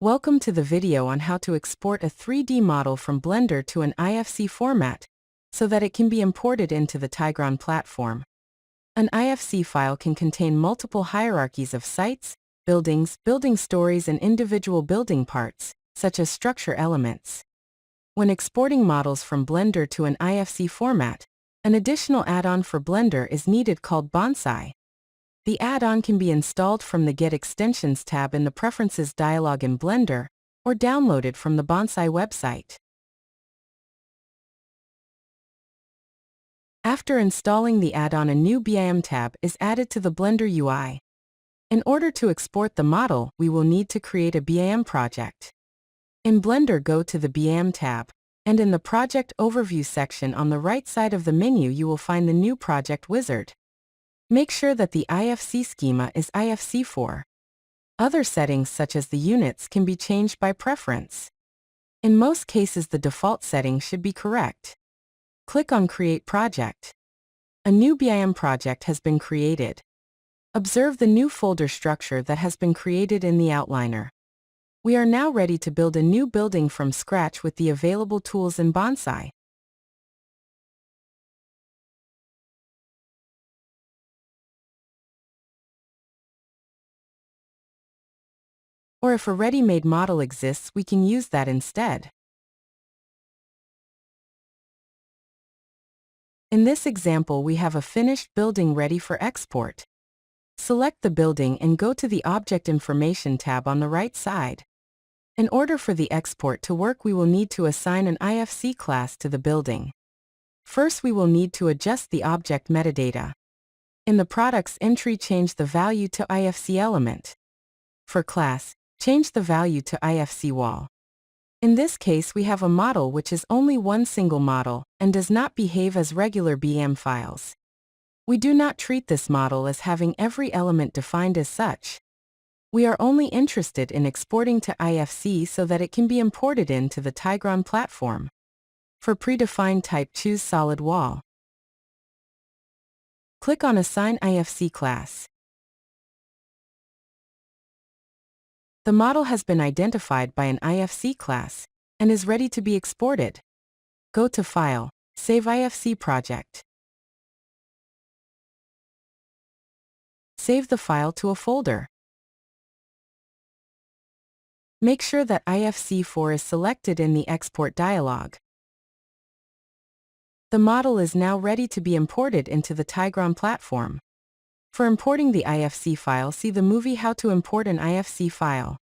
Welcome to the video on how to export a 3D model from Blender to an IFC format, so that it can be imported into the Tygron platform. An IFC file can contain multiple hierarchies of sites, buildings, building stories and individual building parts, such as structure elements. When exporting models from Blender to an IFC format, an additional add-on for Blender is needed called Bonsai. The add-on can be installed from the Get Extensions tab in the Preferences dialog in Blender, or downloaded from the Bonsai website. After installing the add-on, a new BIM tab is added to the Blender UI. In order to export the model, we will need to create a BIM project. In Blender, go to the BIM tab, and in the Project Overview section on the right side of the menu you will find the New Project wizard. Make sure that the IFC schema is IFC4. Other settings such as the units can be changed by preference. In most cases the default setting should be correct. Click on Create Project. A new BIM project has been created. Observe the new folder structure that has been created in the outliner. We are now ready to build a new building from scratch with the available tools in Bonsai. Or if a ready-made model exists, we can use that instead. In this example, we have a finished building ready for export. Select the building and go to the Object Information tab on the right side. In order for the export to work, we will need to assign an IFC class to the building. First, we will need to adjust the object metadata. In the Products entry, change the value to IFC element. For class, change the value to IFC wall. In this case, we have a model which is only one single model and does not behave as regular BIM files. We do not treat this model as having every element defined as such. We are only interested in exporting to IFC so that it can be imported into the Tygron platform. For predefined type, choose Solid Wall. Click on Assign IFC class. The model has been identified by an IFC class and is ready to be exported. Go to File, Save IFC Project. Save the file to a folder. Make sure that IFC4 is selected in the Export dialog. The model is now ready to be imported into the Tygron platform. For importing the IFC file, see the movie How to Import an IFC File.